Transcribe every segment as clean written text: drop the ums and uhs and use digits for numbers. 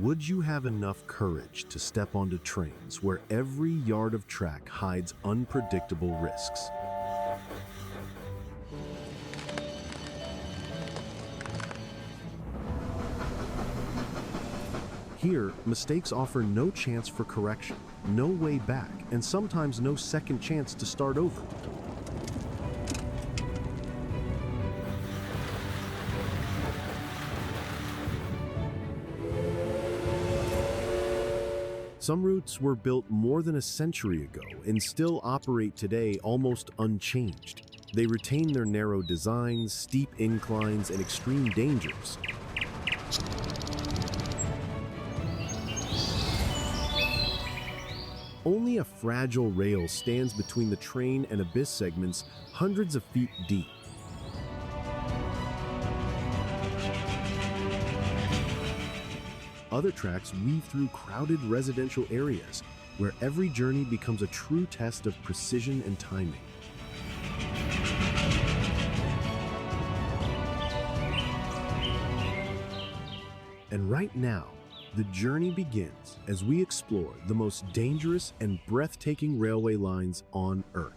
Would you have enough courage to step onto trains where every yard of track hides unpredictable risks? Here, mistakes offer no chance for correction, no way back, and sometimes no second chance to start over. Some routes were built more than a century ago and still operate today almost unchanged. They retain their narrow designs, steep inclines, and extreme dangers. Only a fragile rail stands between the train and abyss segments hundreds of feet deep. Other tracks weave through crowded residential areas, where every journey becomes a true test of precision and timing. And right now, the journey begins as we explore the most dangerous and breathtaking railway lines on Earth.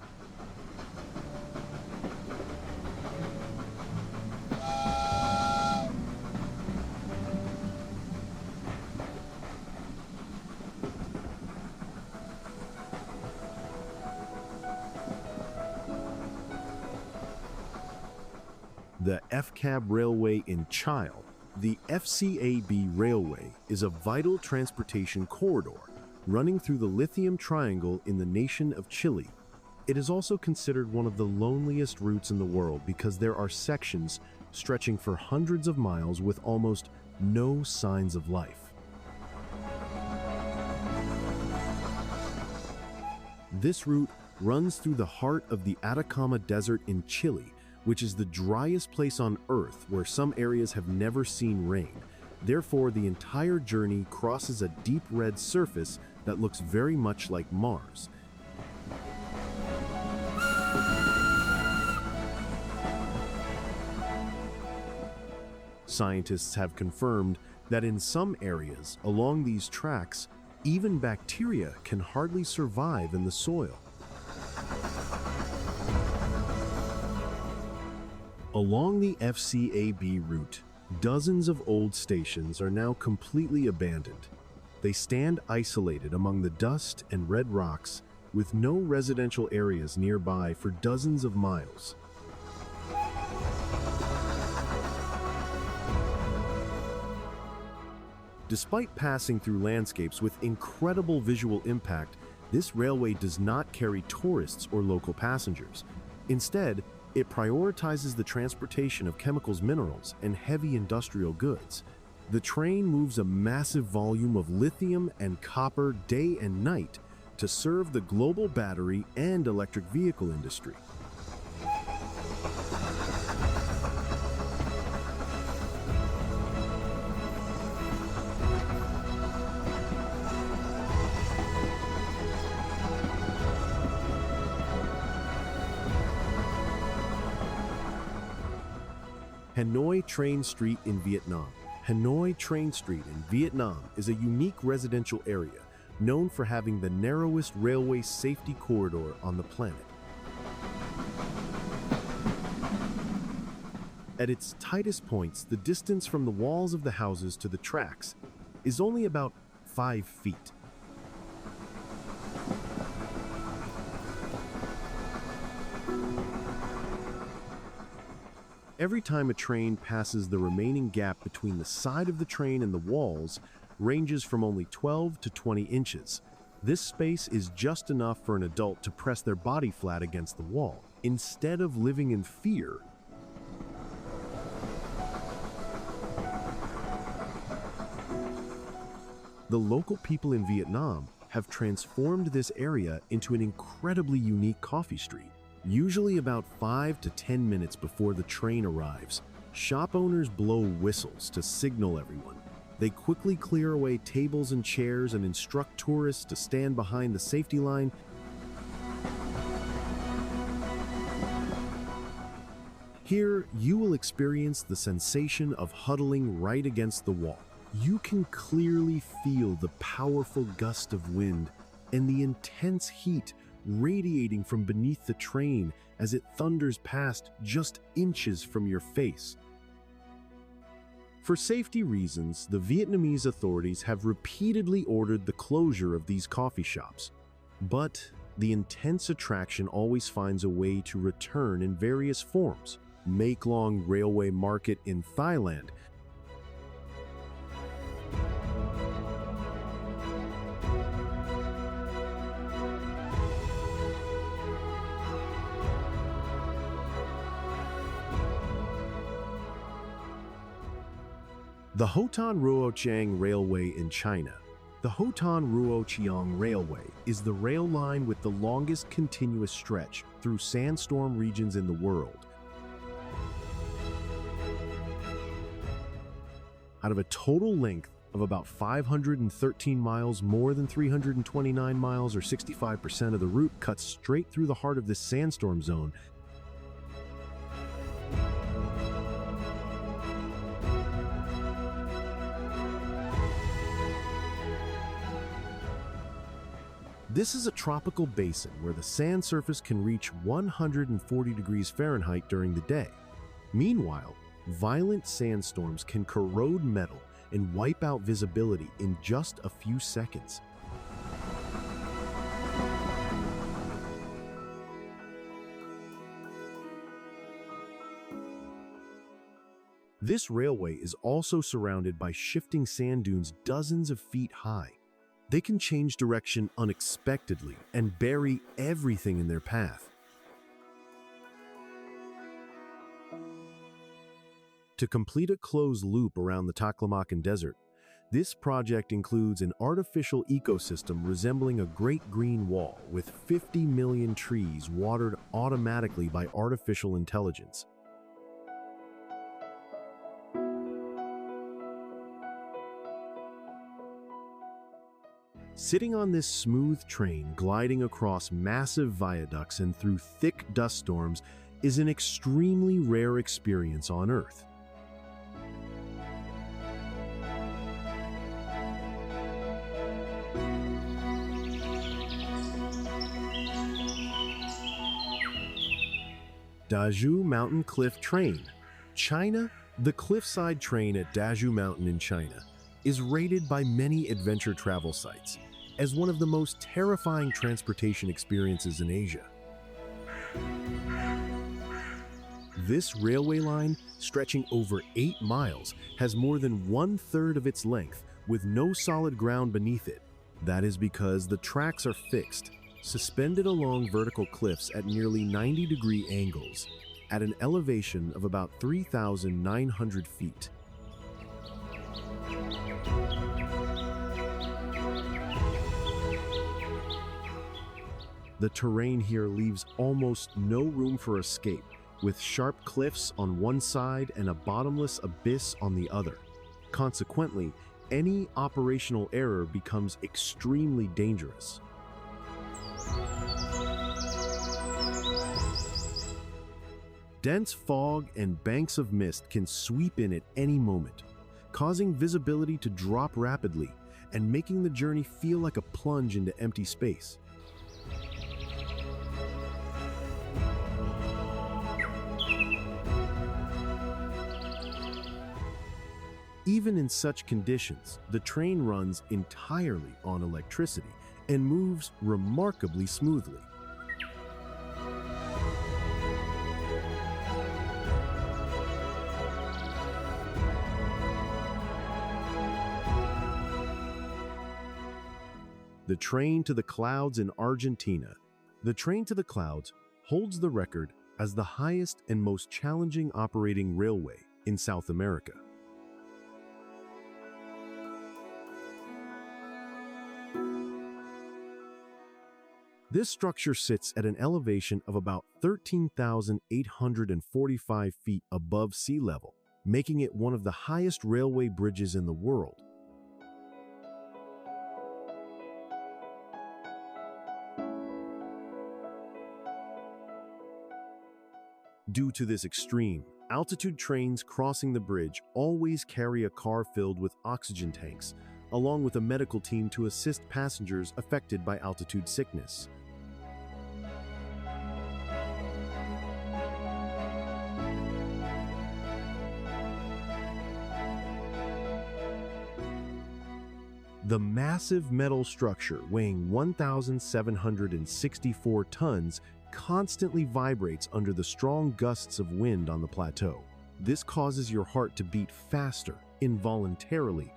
The FCAB railway in Chile. The FCAB railway is a vital transportation corridor running through the Lithium Triangle in the nation of Chile. It is also considered one of the loneliest routes in the world because there are sections stretching for hundreds of miles with almost no signs of life. This route runs through the heart of the Atacama Desert in Chile, which is the driest place on Earth where some areas have never seen rain. Therefore, the entire journey crosses a deep red surface that looks very much like Mars. Scientists have confirmed that in some areas along these tracks, even bacteria can hardly survive in the soil. Along the FCAB route, dozens of old stations are now completely abandoned. They stand isolated among the dust and red rocks, with no residential areas nearby for dozens of miles. Despite passing through landscapes with incredible visual impact, this railway does not carry tourists or local passengers. Instead, it prioritizes the transportation of chemicals, minerals, and heavy industrial goods. The train moves a massive volume of lithium and copper day and night to serve the global battery and electric vehicle industry. Hanoi Train Street in Vietnam. Hanoi Train Street in Vietnam is a unique residential area known for having the narrowest railway safety corridor on the planet. At its tightest points, the distance from the walls of the houses to the tracks is only about 5 feet. Every time a train passes, the remaining gap between the side of the train and the walls ranges from only 12 to 20 inches. This space is just enough for an adult to press their body flat against the wall. Instead of living in fear, the local people in Vietnam have transformed this area into an incredibly unique coffee street. Usually about 5 to 10 minutes before the train arrives, shop owners blow whistles to signal everyone. They quickly clear away tables and chairs and instruct tourists to stand behind the safety line. Here, you will experience the sensation of huddling right against the wall. You can clearly feel the powerful gust of wind and the intense heat radiating from beneath the train as it thunders past just inches from your face. For safety reasons, the Vietnamese authorities have repeatedly ordered the closure of these coffee shops. But the intense attraction always finds a way to return in various forms. Maeklong Railway Market in Thailand. The Hotan-Ruoqiang Railway in China. The Hotan-Ruoqiang Railway is the rail line with the longest continuous stretch through sandstorm regions in the world. Out of a total length of about 513 miles, more than 329 miles or 65% of the route cuts straight through the heart of this sandstorm zone. This is a tropical basin where the sand surface can reach 140 degrees Fahrenheit during the day. Meanwhile, violent sandstorms can corrode metal and wipe out visibility in just a few seconds. This railway is also surrounded by shifting sand dunes dozens of feet high. They can change direction unexpectedly and bury everything in their path. To complete a closed loop around the Taklamakan Desert, this project includes an artificial ecosystem resembling a great green wall with 50 million trees watered automatically by artificial intelligence. Sitting on this smooth train gliding across massive viaducts and through thick dust storms is an extremely rare experience on Earth. Dazhu Mountain Cliff Train, China. The cliffside train at Dazhu Mountain in China is rated by many adventure travel sites as one of the most terrifying transportation experiences in Asia. This railway line, stretching over 8 miles, has more than 1/3 of its length with no solid ground beneath it. That is because the tracks are fixed, suspended along vertical cliffs at nearly 90-degree angles, at an elevation of about 3,900 feet. The terrain here leaves almost no room for escape, with sharp cliffs on one side and a bottomless abyss on the other. Consequently, any operational error becomes extremely dangerous. Dense fog and banks of mist can sweep in at any moment, causing visibility to drop rapidly and making the journey feel like a plunge into empty space. Even in such conditions, the train runs entirely on electricity and moves remarkably smoothly. The train to the clouds in Argentina. The train to the clouds holds the record as the highest and most challenging operating railway in South America. This structure sits at an elevation of about 13,845 feet above sea level, making it one of the highest railway bridges in the world. Due to this extreme, Altitude trains crossing the bridge always carry a car filled with oxygen tanks, along with a medical team to assist passengers affected by altitude sickness. The massive metal structure, weighing 1,764 tons, constantly vibrates under the strong gusts of wind on the plateau. This causes your heart to beat faster, involuntarily.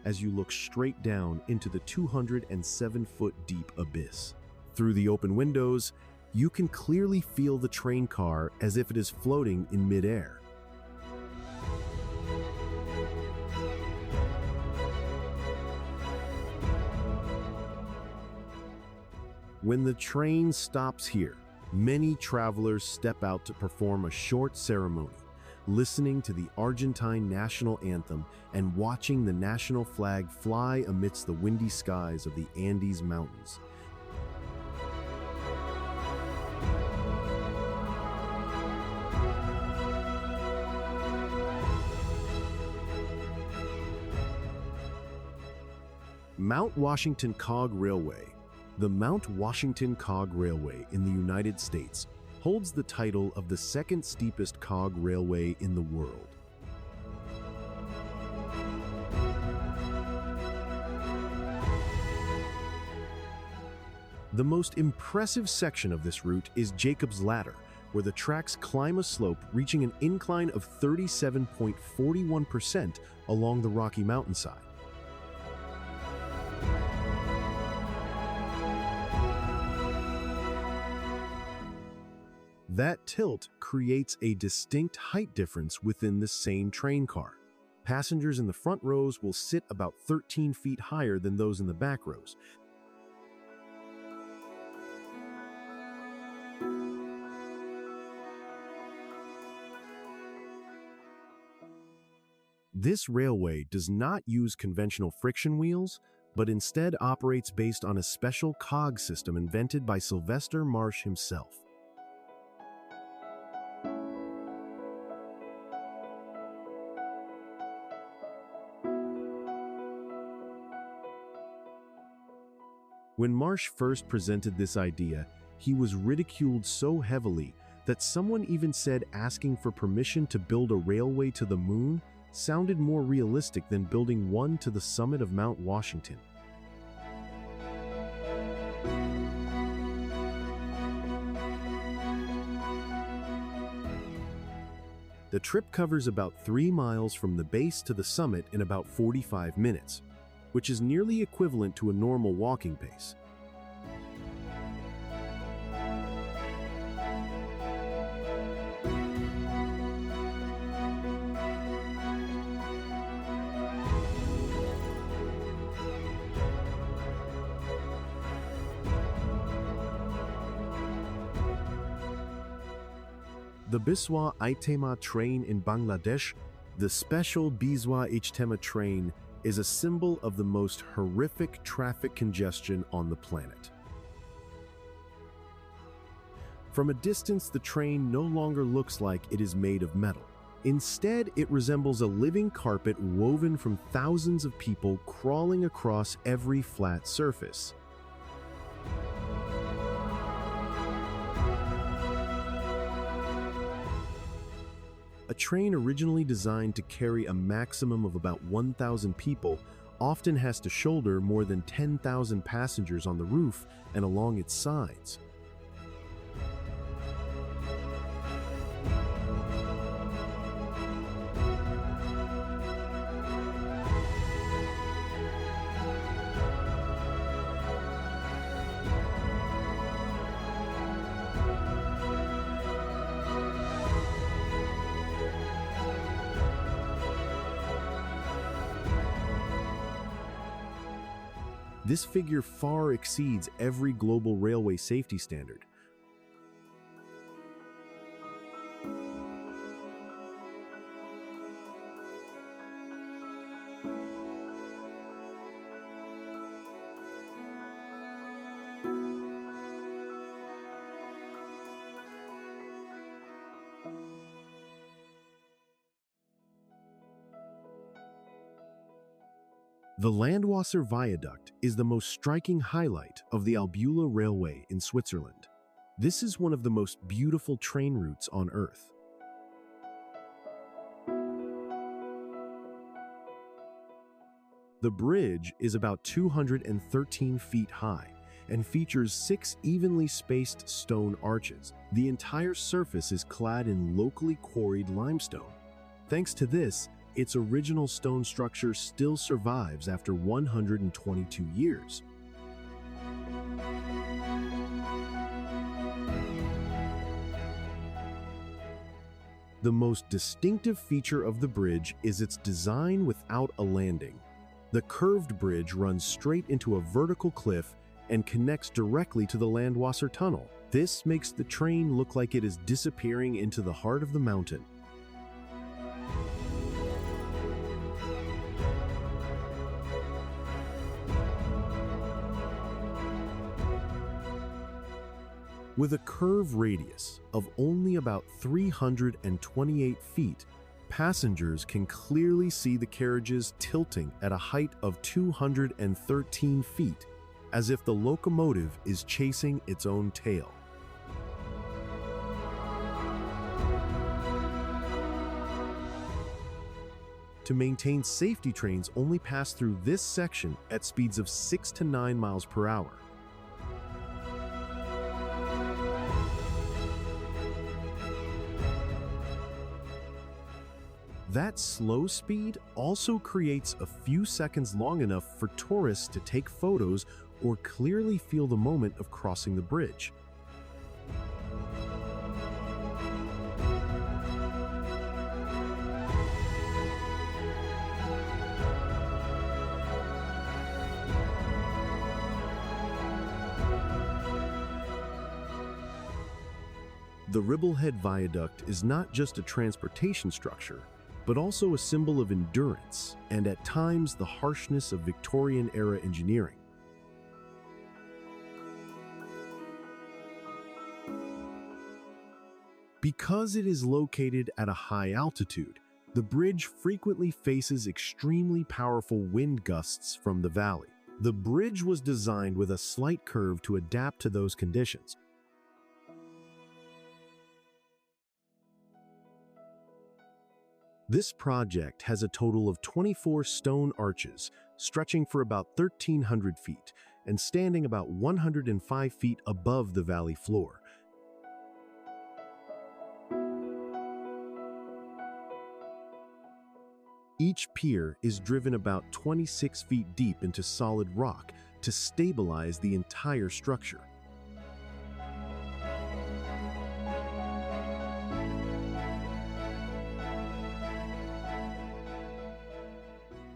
As you look straight down into the 207-foot-deep abyss. Through the open windows, you can clearly feel the train car as if it is floating in midair. When the train stops here, many travelers step out to perform a short ceremony, listening to the Argentine national anthem and watching the national flag fly amidst the windy skies of the Andes Mountains. Mount Washington Cog Railway. The Mount Washington Cog Railway in the United States holds the title of the second steepest cog railway in the world. The most impressive section of this route is Jacob's Ladder, where the tracks climb a slope reaching an incline of 37.41% along the Rocky Mountainside. That tilt creates a distinct height difference within the same train car. Passengers in the front rows will sit about 13 feet higher than those in the back rows. This railway does not use conventional friction wheels, but instead operates based on a special cog system invented by Sylvester Marsh himself. When Marsh first presented this idea, he was ridiculed so heavily that someone even said asking for permission to build a railway to the moon sounded more realistic than building one to the summit of Mount Washington. The trip covers about 3 miles from the base to the summit in about 45 minutes, which is nearly equivalent to a normal walking pace. The Biswa Ijtema train in Bangladesh, the special Biswa Ijtema train, is a symbol of the most horrific traffic congestion on the planet. From a distance, the train no longer looks like it is made of metal. Instead, it resembles a living carpet woven from thousands of people crawling across every flat surface. A train originally designed to carry a maximum of about 1,000 people often has to shoulder more than 10,000 passengers on the roof and along its sides. This figure far exceeds every global railway safety standard. The Landwasser Viaduct is the most striking highlight of the Albula Railway in Switzerland. This is one of the most beautiful train routes on Earth. The bridge is about 213 feet high and features 6 evenly spaced stone arches. The entire surface is clad in locally quarried limestone. Thanks to this, its original stone structure still survives after 122 years. The most distinctive feature of the bridge is its design without a landing. The curved bridge runs straight into a vertical cliff and connects directly to the Landwasser Tunnel. This makes the train look like it is disappearing into the heart of the mountain. With a curve radius of only about 328 feet, passengers can clearly see the carriages tilting at a height of 213 feet, as if the locomotive is chasing its own tail. To maintain safety, trains only pass through this section at speeds of 6 to 9 miles per hour. That slow speed also creates a few seconds long enough for tourists to take photos or clearly feel the moment of crossing the bridge. The Ribblehead Viaduct is not just a transportation structure, but also a symbol of endurance and at times the harshness of Victorian-era engineering. Because it is located at a high altitude, the bridge frequently faces extremely powerful wind gusts from the valley. The bridge was designed with a slight curve to adapt to those conditions. This project has a total of 24 stone arches, stretching for about 1,300 feet and standing about 105 feet above the valley floor. Each pier is driven about 26 feet deep into solid rock to stabilize the entire structure.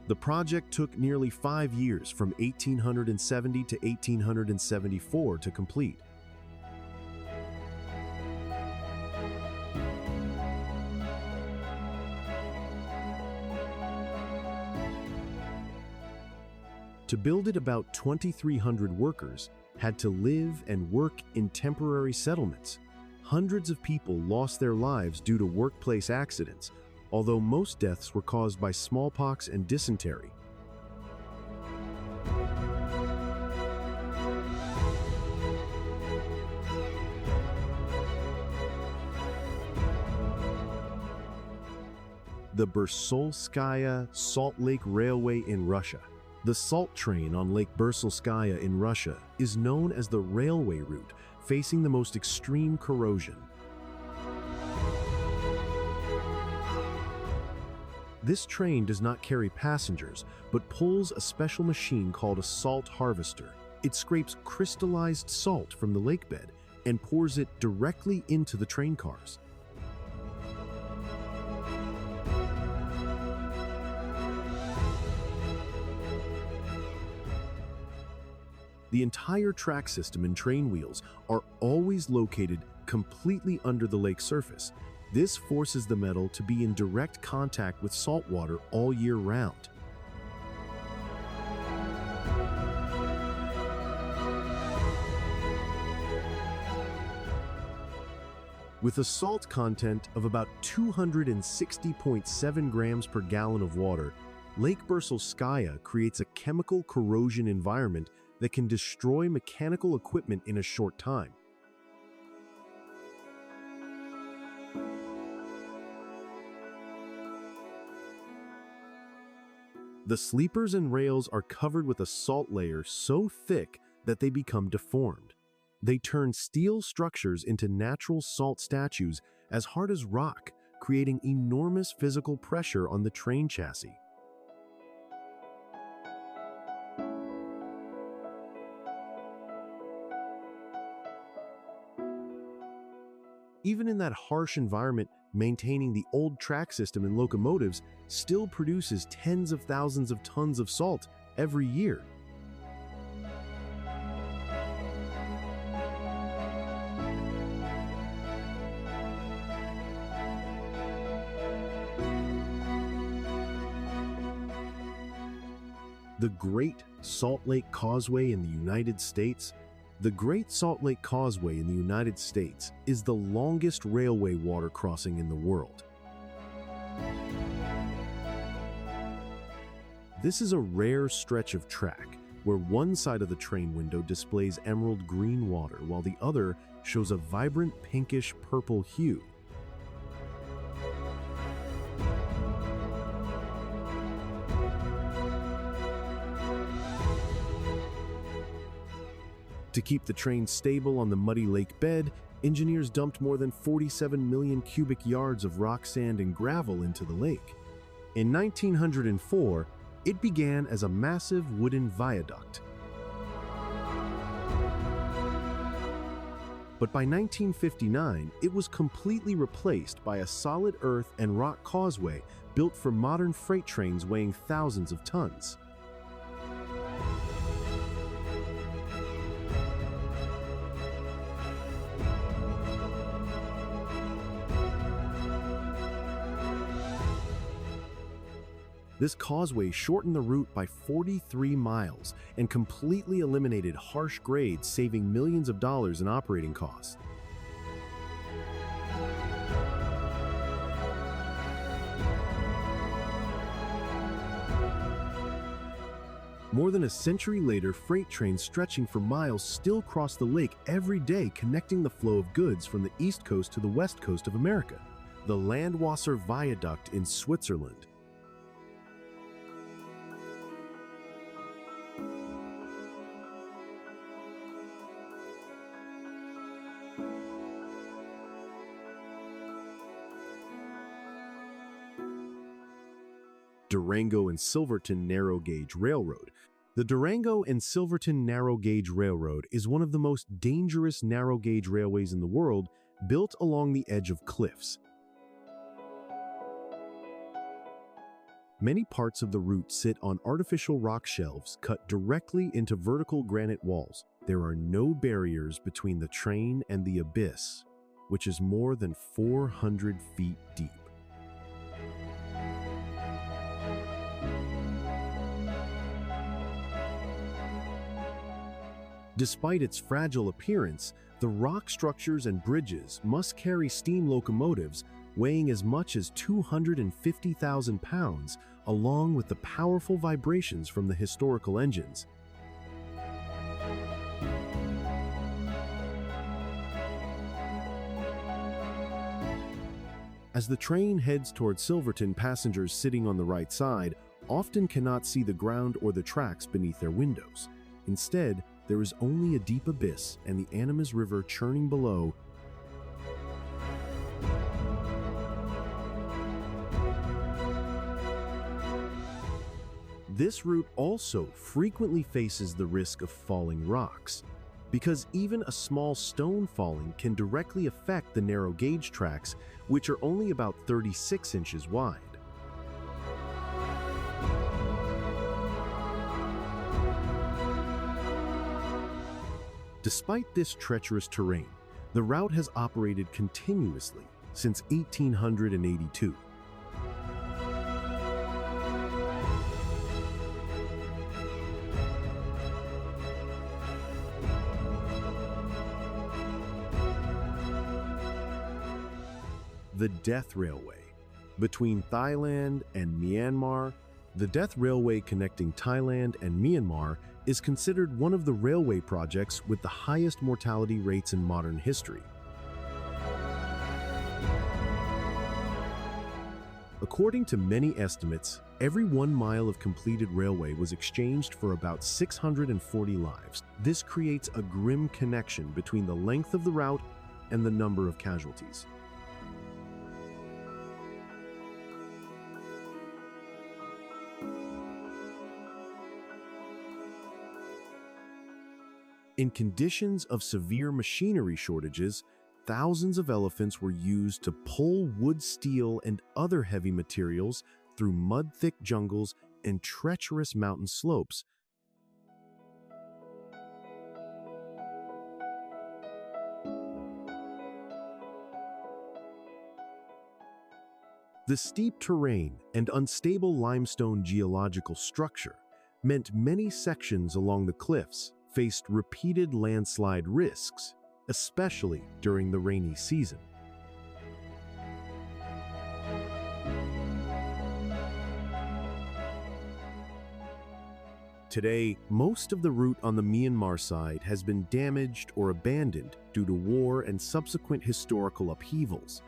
The project took nearly 5 years, from 1870 to 1874, to complete. To build it, about 2,300 workers had to live and work in temporary settlements. Hundreds of people lost their lives due to workplace accidents, although most deaths were caused by smallpox and dysentery. The Bursolskaya Salt Lake Railway in Russia. The salt train on Lake Bursolskaya in Russia is known as the railway route facing the most extreme corrosion. This train does not carry passengers, but pulls a special machine called a salt harvester. It scrapes crystallized salt from the lake bed and pours it directly into the train cars. The entire track system and train wheels are always located completely under the lake surface. This forces the metal to be in direct contact with salt water all year round. With a salt content of about 260.7 grams per gallon of water, Lake Bursolskaya creates a chemical corrosion environment that can destroy mechanical equipment in a short time. The sleepers and rails are covered with a salt layer so thick that they become deformed. They turn steel structures into natural salt statues as hard as rock, creating enormous physical pressure on the train chassis. Even in that harsh environment, maintaining the old track system in locomotives still produces tens of thousands of tons of salt every year. The Great Salt Lake Causeway in the United States. The Great Salt Lake Causeway in the United States is the longest railway water crossing in the world. This is a rare stretch of track where one side of the train window displays emerald green water while the other shows a vibrant pinkish purple hue. To keep the train stable on the muddy lake bed, engineers dumped more than 47 million cubic yards of rock, sand, and gravel into the lake. In 1904, it began as a massive wooden viaduct. But by 1959, it was completely replaced by a solid earth and rock causeway built for modern freight trains weighing thousands of tons. This causeway shortened the route by 43 miles and completely eliminated harsh grades, saving millions of dollars in operating costs. More than a century later, freight trains stretching for miles still cross the lake every day, connecting the flow of goods from the east coast to the west coast of America. The Landwasser Viaduct in Switzerland. Durango and Silverton Narrow Gauge Railroad. The Durango and Silverton Narrow Gauge Railroad is one of the most dangerous narrow gauge railways in the world, built along the edge of cliffs. Many parts of the route sit on artificial rock shelves cut directly into vertical granite walls. There are no barriers between the train and the abyss, which is more than 400 feet deep. Despite its fragile appearance, the rock structures and bridges must carry steam locomotives weighing as much as 250,000 pounds, along with the powerful vibrations from the historical engines. As the train heads toward Silverton, passengers sitting on the right side often cannot see the ground or the tracks beneath their windows. Instead, there is only a deep abyss and the Animas River churning below. This route also frequently faces the risk of falling rocks, because even a small stone falling can directly affect the narrow gauge tracks, which are only about 36 inches wide. Despite this treacherous terrain, the route has operated continuously since 1882. The Death Railway. Between Thailand and Myanmar, The Death Railway connecting Thailand and Myanmar is considered one of the railway projects with the highest mortality rates in modern history. According to many estimates, every 1 mile of completed railway was exchanged for about 640 lives. This creates a grim connection between the length of the route and the number of casualties. In conditions of severe machinery shortages, thousands of elephants were used to pull wood, steel, and other heavy materials through mud-thick jungles and treacherous mountain slopes. The steep terrain and unstable limestone geological structure meant many sections along the cliffs faced repeated landslide risks, especially during the rainy season. Today, most of the route on the Myanmar side has been damaged or abandoned due to war and subsequent historical upheavals.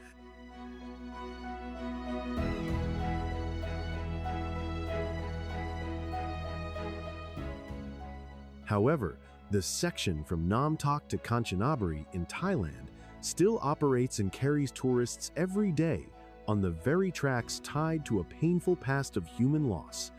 However, the section from Namtok to Kanchanaburi in Thailand still operates and carries tourists every day on the very tracks tied to a painful past of human loss.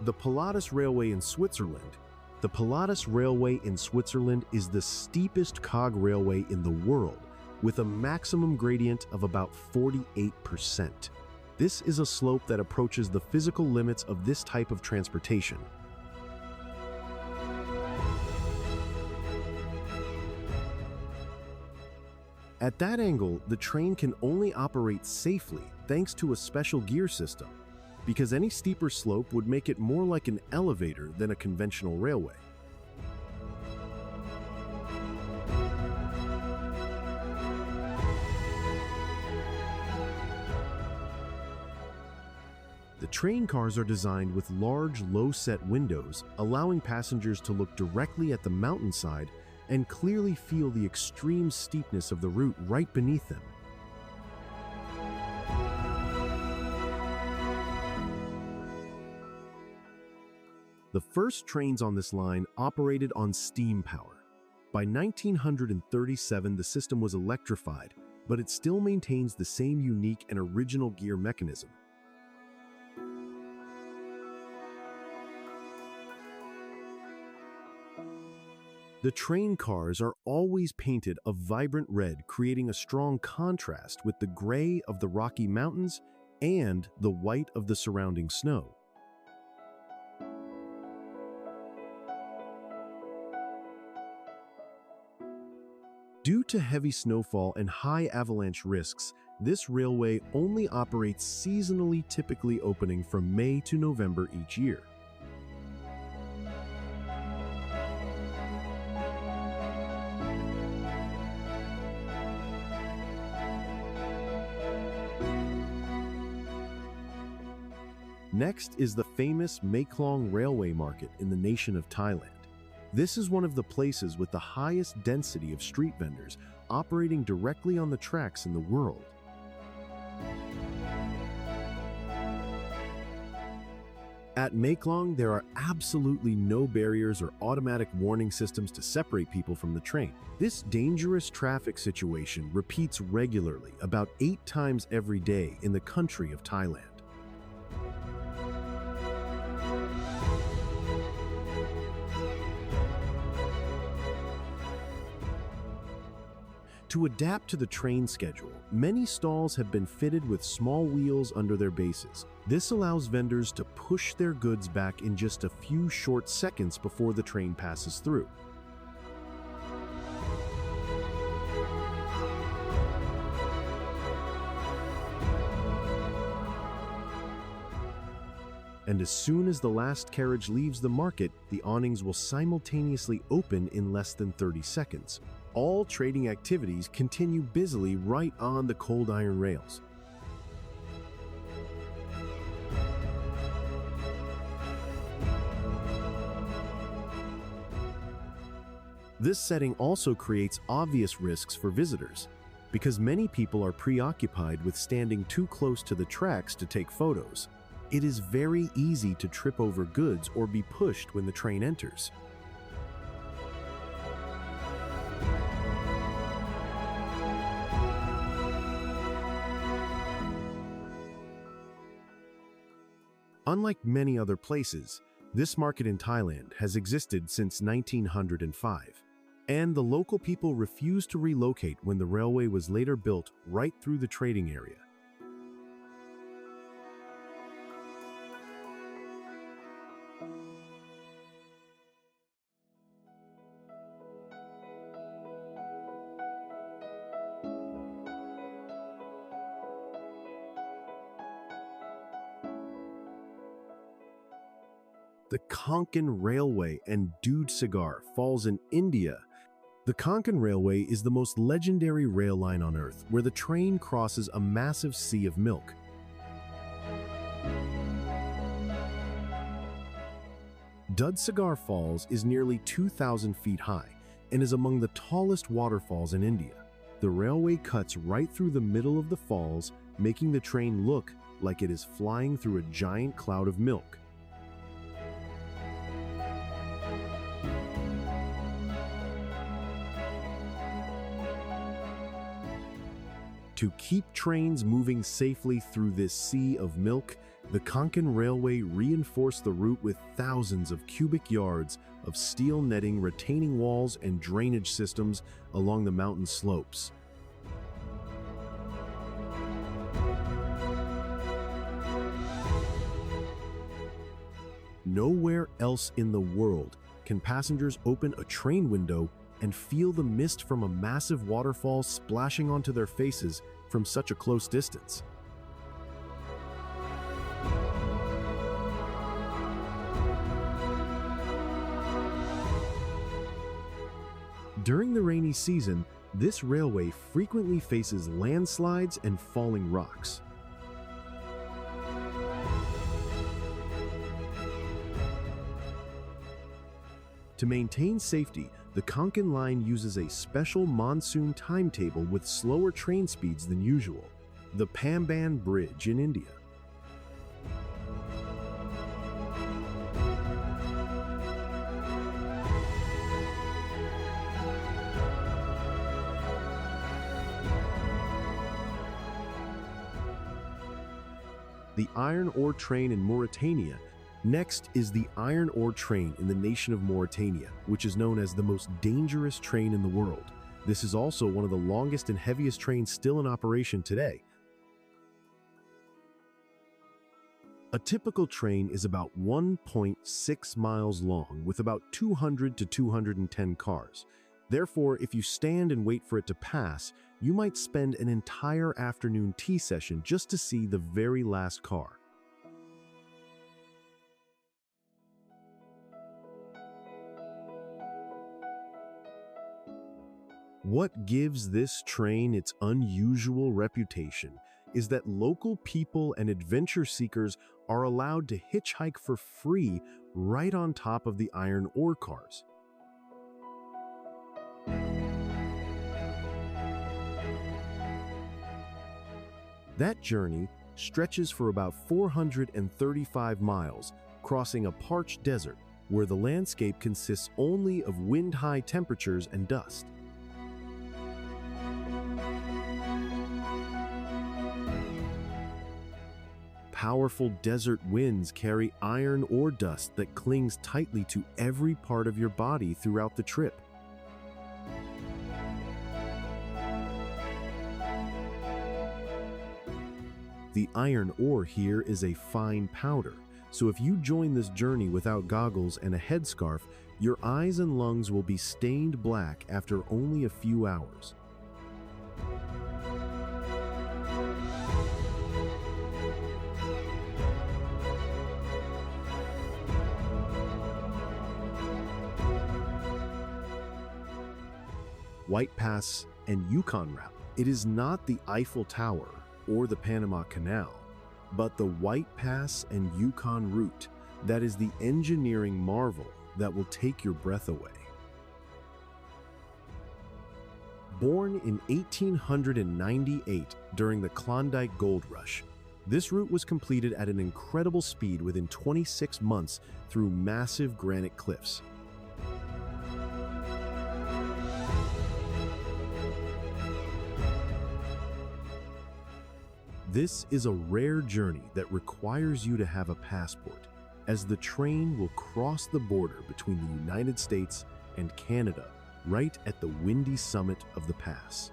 The Pilatus Railway in Switzerland. The Pilatus Railway in Switzerland is the steepest cog railway in the world, with a maximum gradient of about 48%. This is a slope that approaches the physical limits of this type of transportation. At that angle, the train can only operate safely thanks to a special gear system, because any steeper slope would make it more like an elevator than a conventional railway. The train cars are designed with large, low-set windows, allowing passengers to look directly at the mountainside and clearly feel the extreme steepness of the route right beneath them. The first trains on this line operated on steam power. By 1937, the system was electrified, but it still maintains the same unique and original gear mechanism. The train cars are always painted a vibrant red, creating a strong contrast with the gray of the Rocky Mountains and the white of the surrounding snow. Due to heavy snowfall and high avalanche risks, this railway only operates seasonally, typically opening from May to November each year. Next is the famous Maeklong Railway Market in the nation of Thailand. This is one of the places with the highest density of street vendors operating directly on the tracks in the world. At Maeklong, there are absolutely no barriers or automatic warning systems to separate people from the train. This dangerous traffic situation repeats regularly, about 8 times every day in the country of Thailand. To adapt to the train schedule, many stalls have been fitted with small wheels under their bases. This allows vendors to push their goods back in just a few short seconds before the train passes through. and as soon as the last carriage leaves the market, the awnings will simultaneously open in less than 30 seconds. All trading activities continue busily right on the cold iron rails. This setting also creates obvious risks for visitors, because many people are preoccupied with standing too close to the tracks to take photos. It is very easy to trip over goods or be pushed when the train enters. Unlike many other places, this market in Thailand has existed since 1905. And the local people refused to relocate when the railway was later built right through the trading area. The Konkan Railway and Dudhsagar falls in India. The Konkan Railway is the most legendary rail line on Earth, where the train crosses a massive sea of milk. Dudhsagar Falls is nearly 2,000 feet high and is among the tallest waterfalls in India. The railway cuts right through the middle of the falls, making the train look like it is flying through a giant cloud of milk. To keep trains moving safely through this sea of milk, the Konkan Railway reinforced the route with thousands of cubic yards of steel netting, retaining walls, and drainage systems along the mountain slopes. Nowhere else in the world can passengers open a train window and feel the mist from a massive waterfall splashing onto their faces from such a close distance. During the rainy season, this railway frequently faces landslides and falling rocks. To maintain safety, the Konkan line uses a special monsoon timetable with slower train speeds than usual, the Pamban Bridge in India. The iron ore train in Mauritania. Next is the iron ore train in the nation of Mauritania, which is known as the most dangerous train in the world. This is also one of the longest and heaviest trains still in operation today. A typical train is about 1.6 miles long with about 200 to 210 cars. Therefore, if you stand and wait for it to pass, you might spend an entire afternoon tea session just to see the very last car. What gives this train its unusual reputation is that local people and adventure seekers are allowed to hitchhike for free right on top of the iron ore cars. That journey stretches for about 435 miles, crossing a parched desert where the landscape consists only of wind-high temperatures and dust. Powerful desert winds carry iron ore dust that clings tightly to every part of your body throughout the trip. The iron ore here is a fine powder, so if you join this journey without goggles and a headscarf, your eyes and lungs will be stained black after only a few hours. White Pass, and Yukon Route. It is not the Eiffel Tower or the Panama Canal, but the White Pass and Yukon route that is the engineering marvel that will take your breath away. Born in 1898 during the Klondike Gold Rush, this route was completed at an incredible speed within 26 months through massive granite cliffs. This is a rare journey that requires you to have a passport, as the train will cross the border between the United States and Canada right at the windy summit of the pass.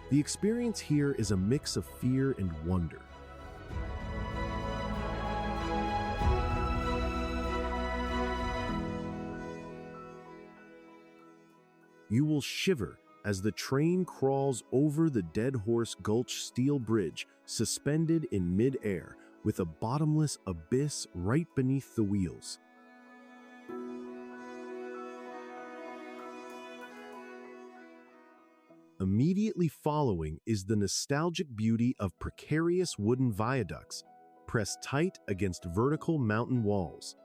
The experience here is a mix of fear and wonder. You will shiver as the train crawls over the Dead Horse Gulch steel bridge suspended in mid-air with a bottomless abyss right beneath the wheels. Immediately following is the nostalgic beauty of precarious wooden viaducts pressed tight against vertical mountain walls.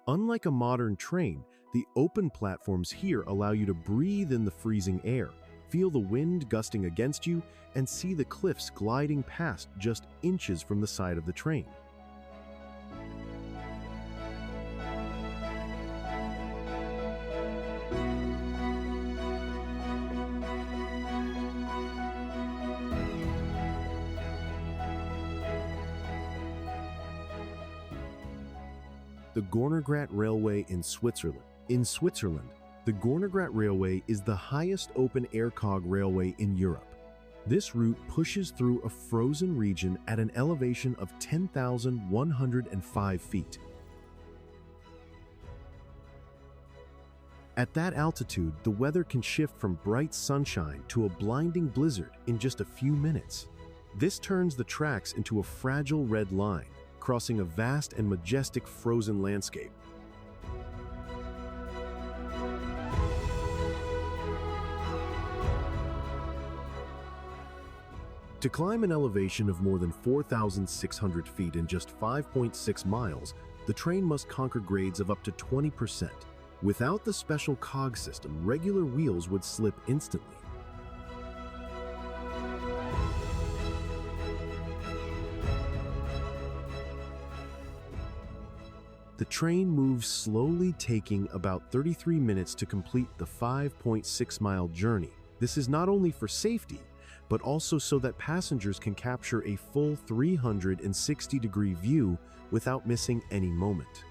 Unlike a modern train, the open platforms here allow you to breathe in the freezing air, feel the wind gusting against you, and see the cliffs gliding past just inches from the side of the train. The Gornergrat Railway in Switzerland. In Switzerland, the Gornergrat Railway is the highest open-air cog railway in Europe. This route pushes through a frozen region at an elevation of 10,105 feet. At that altitude, the weather can shift from bright sunshine to a blinding blizzard in just a few minutes. This turns the tracks into a fragile red line, crossing a vast and majestic frozen landscape. To climb an elevation of more than 4,600 feet in just 5.6 miles, the train must conquer grades of up to 20%. Without the special cog system, regular wheels would slip instantly. The train moves slowly, taking about 33 minutes to complete the 5.6-mile journey. This is not only for safety, but also so that passengers can capture a full 360-degree view without missing any moment.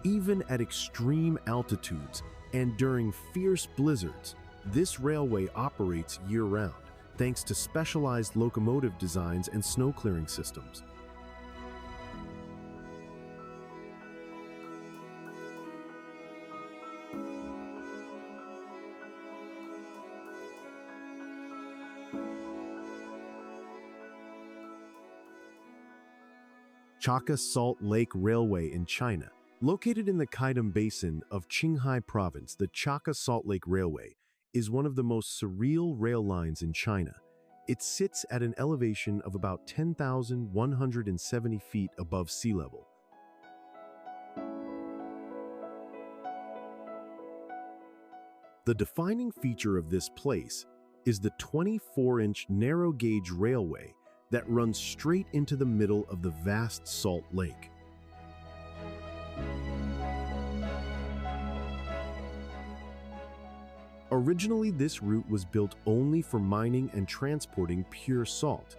Even at extreme altitudes and during fierce blizzards, this railway operates year-round, thanks to specialized locomotive designs and snow-clearing systems. Chaka Salt Lake Railway in China. Located in the Kaidam Basin of Qinghai Province, the Chaka Salt Lake Railway is one of the most surreal rail lines in China. It sits at an elevation of about 10,170 feet above sea level. The defining feature of this place is the 24-inch narrow-gauge railway that runs straight into the middle of the vast salt lake. Originally, this route was built only for mining and transporting pure salt.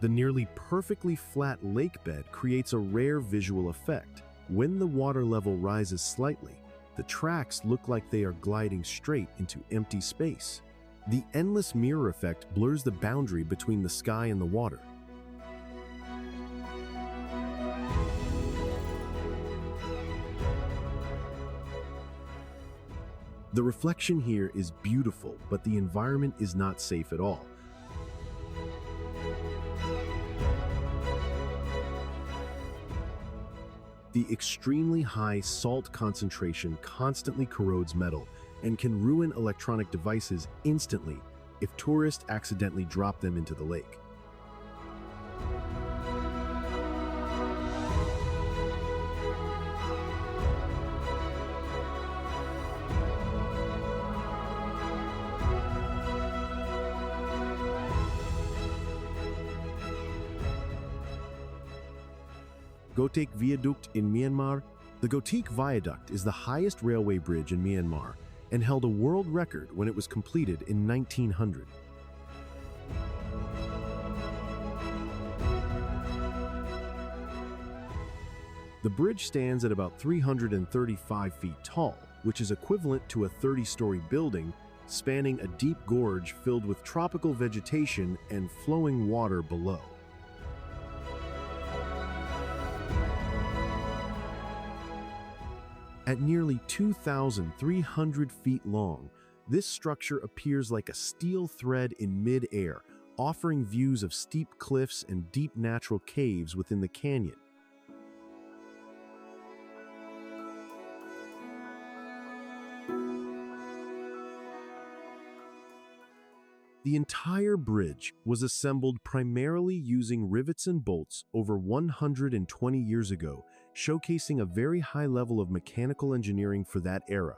The nearly perfectly flat lake bed creates a rare visual effect. When the water level rises slightly, the tracks look like they are gliding straight into empty space. The endless mirror effect blurs the boundary between the sky and the water. The reflection here is beautiful, but the environment is not safe at all. The extremely high salt concentration constantly corrodes metal and can ruin electronic devices instantly if tourists accidentally drop them into the lake. Gotek Viaduct in Myanmar. The Gotek Viaduct is the highest railway bridge in Myanmar and held a world record when it was completed in 1900. The bridge stands at about 335 feet tall, which is equivalent to a 30-story building, spanning a deep gorge filled with tropical vegetation and flowing water below. At nearly 2,300 feet long, this structure appears like a steel thread in mid-air, offering views of steep cliffs and deep natural caves within the canyon. The entire bridge was assembled primarily using rivets and bolts over 120 years ago, showcasing a very high level of mechanical engineering for that era.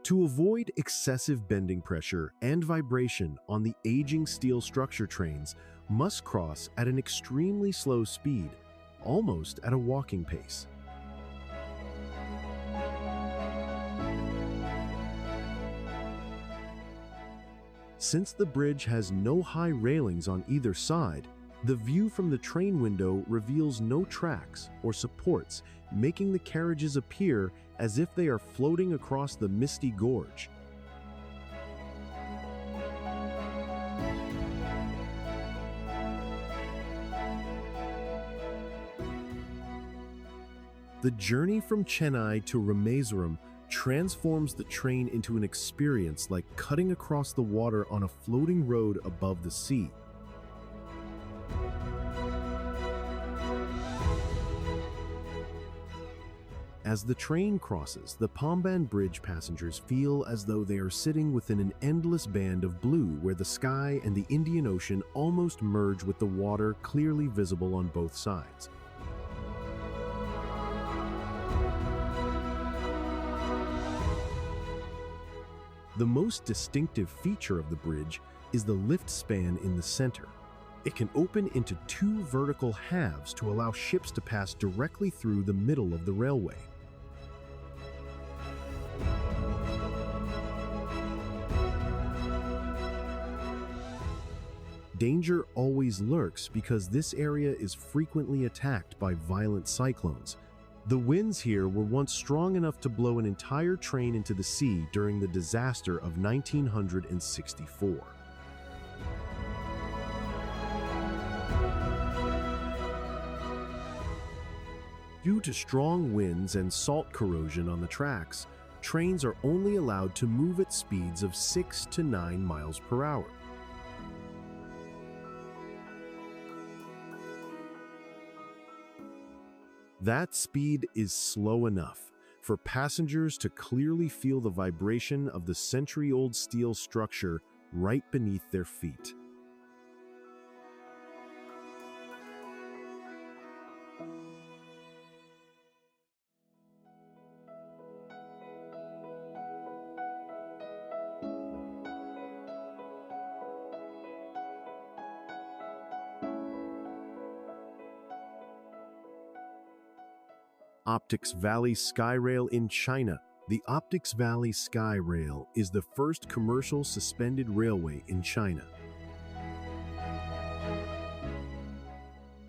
To avoid excessive bending pressure and vibration on the aging steel structure, trains must cross at an extremely slow speed, almost at a walking pace. Since the bridge has no high railings on either side, the view from the train window reveals no tracks or supports, making the carriages appear as if they are floating across the misty gorge. The journey from Chennai to Rameswaram transforms the train into an experience like cutting across the water on a floating road above the sea. As the train crosses the Pamban Bridge, passengers feel as though they are sitting within an endless band of blue where the sky and the Indian Ocean almost merge with the water clearly visible on both sides. The most distinctive feature of the bridge is the lift span in the center. It can open into two vertical halves to allow ships to pass directly through the middle of the railway. Danger always lurks because this area is frequently attacked by violent cyclones. The winds here were once strong enough to blow an entire train into the sea during the disaster of 1964. Due to strong winds and salt corrosion on the tracks, trains are only allowed to move at speeds of 6 to 9 miles per hour. That speed is slow enough for passengers to clearly feel the vibration of the century-old steel structure right beneath their feet. Optics Valley Skyrail in China. The Optics Valley Skyrail is the first commercial suspended railway in China.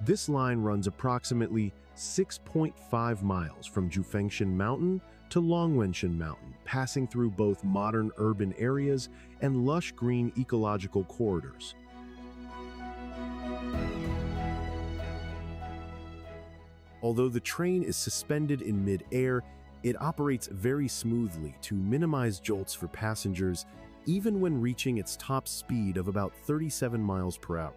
This line runs approximately 6.5 miles from Jufengshan Mountain to Longwenshan Mountain, passing through both modern urban areas and lush green ecological corridors. Although the train is suspended in mid-air, it operates very smoothly to minimize jolts for passengers, even when reaching its top speed of about 37 miles per hour.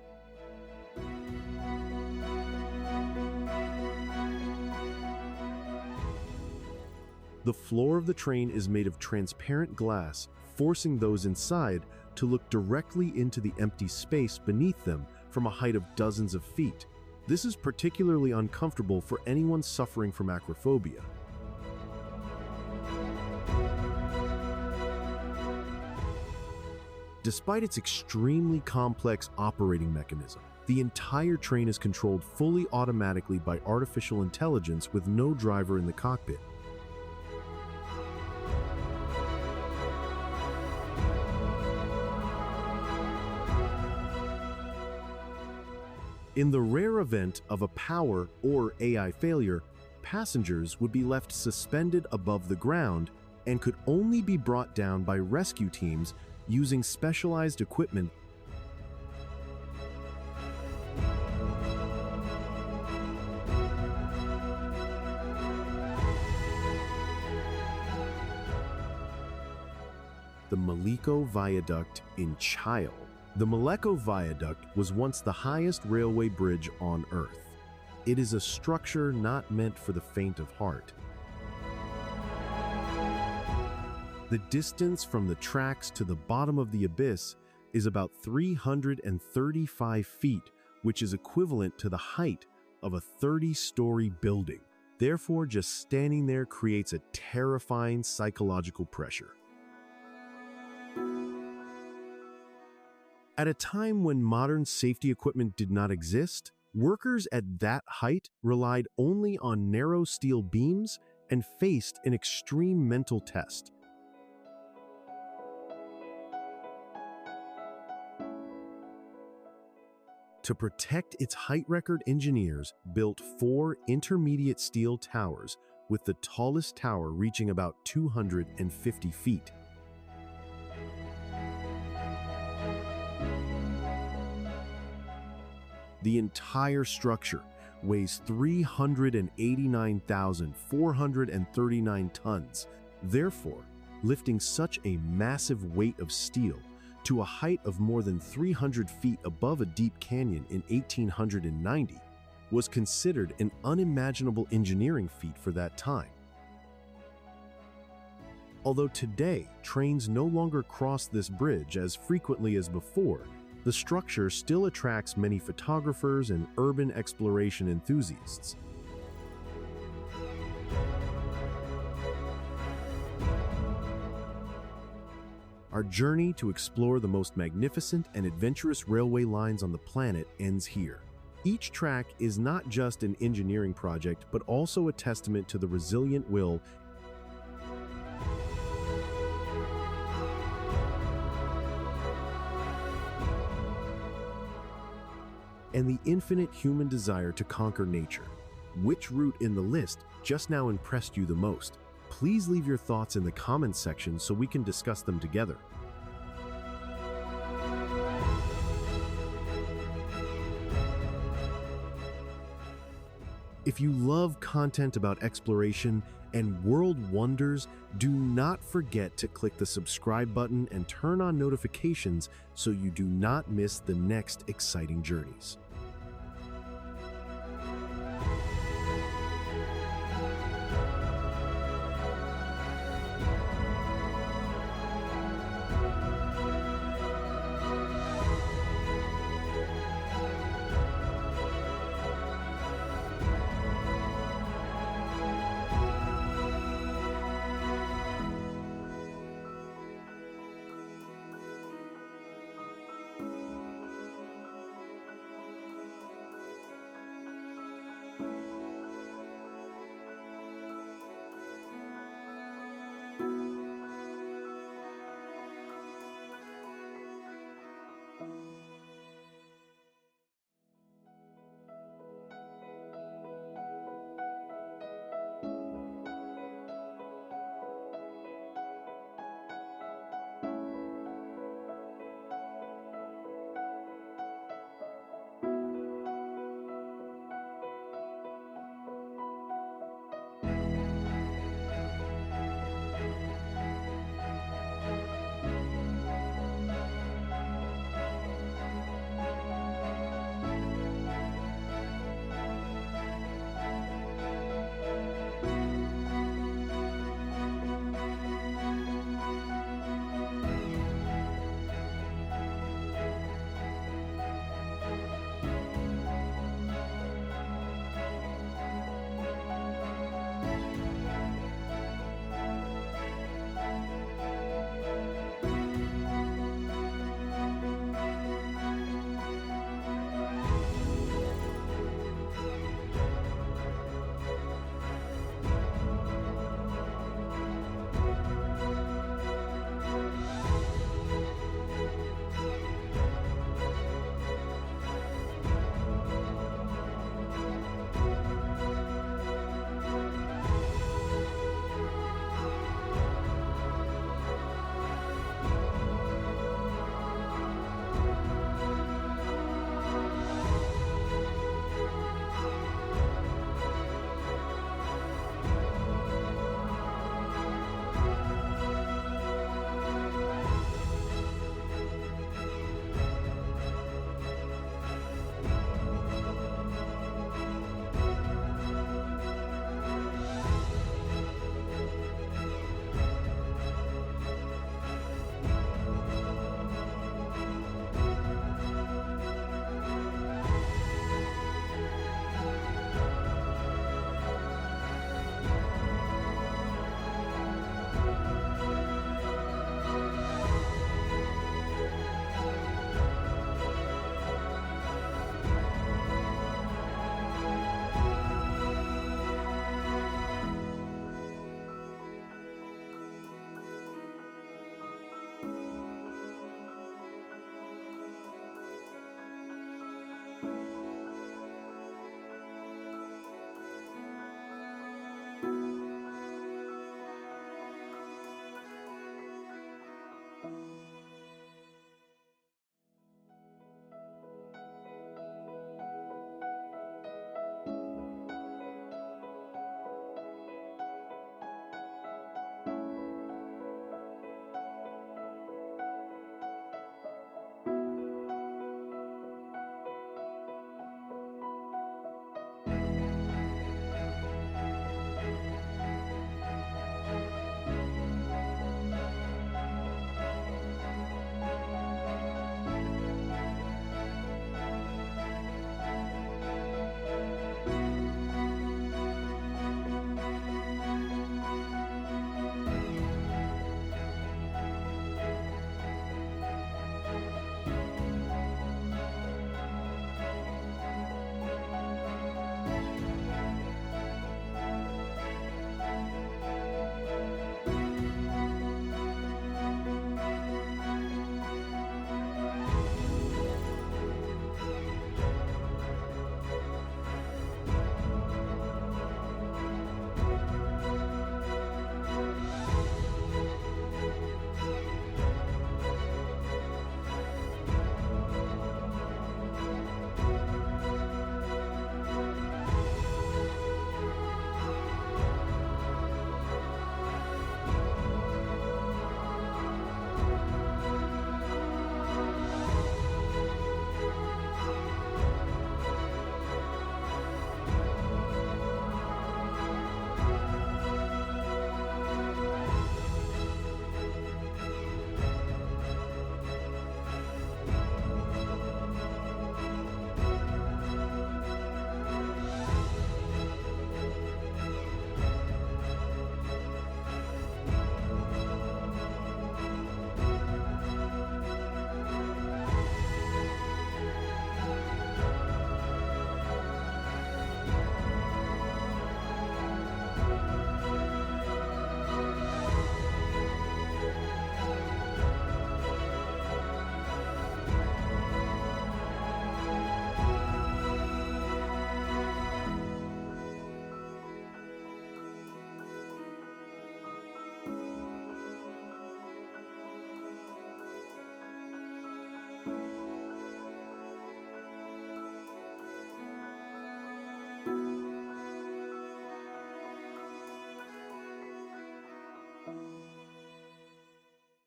The floor of the train is made of transparent glass, forcing those inside to look directly into the empty space beneath them from a height of dozens of feet. This is particularly uncomfortable for anyone suffering from acrophobia. Despite its extremely complex operating mechanism, the entire train is controlled fully automatically by artificial intelligence with no driver in the cockpit. In the rare event of a power or AI failure, passengers would be left suspended above the ground and could only be brought down by rescue teams using specialized equipment. The Maeklong Viaduct in Chile. The Maeklong Viaduct was once the highest railway bridge on Earth. It is a structure not meant for the faint of heart. The distance from the tracks to the bottom of the abyss is about 335 feet, which is equivalent to the height of a 30-story building. Therefore, just standing there creates a terrifying psychological pressure. At a time when modern safety equipment did not exist, workers at that height relied only on narrow steel beams and faced an extreme mental test. To protect its height record, engineers built 4 intermediate steel towers, with the tallest tower reaching about 250 feet. The entire structure weighs 389,439 tons. Therefore, lifting such a massive weight of steel to a height of more than 300 feet above a deep canyon in 1890 was considered an unimaginable engineering feat for that time. Although today, trains no longer cross this bridge as frequently as before, the structure still attracts many photographers and urban exploration enthusiasts. Our journey to explore the most magnificent and adventurous railway lines on the planet ends here. Each track is not just an engineering project, but also a testament to the resilient will and the infinite human desire to conquer nature. Which route in the list just now impressed you the most? Please leave your thoughts in the comments section so we can discuss them together. If you love content about exploration and world wonders, do not forget to click the subscribe button and turn on notifications so you do not miss the next exciting journeys.